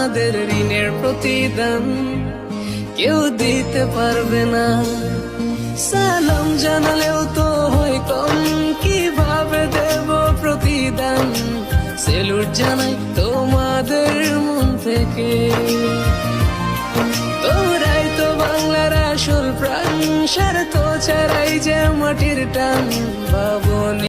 তোমাদের ঋণের প্রতিদান কেউ দিতে পারবে না। সালাম জানালেও তো হয় কম, কিভাবে দেব প্রতিদান? সেলুট জানাই তোমাদের মন থেকে। তোরাই তো বাংলার আসল প্রাণ, স্বার্থ ছাড়াই যে মাটির টান ভাবনি।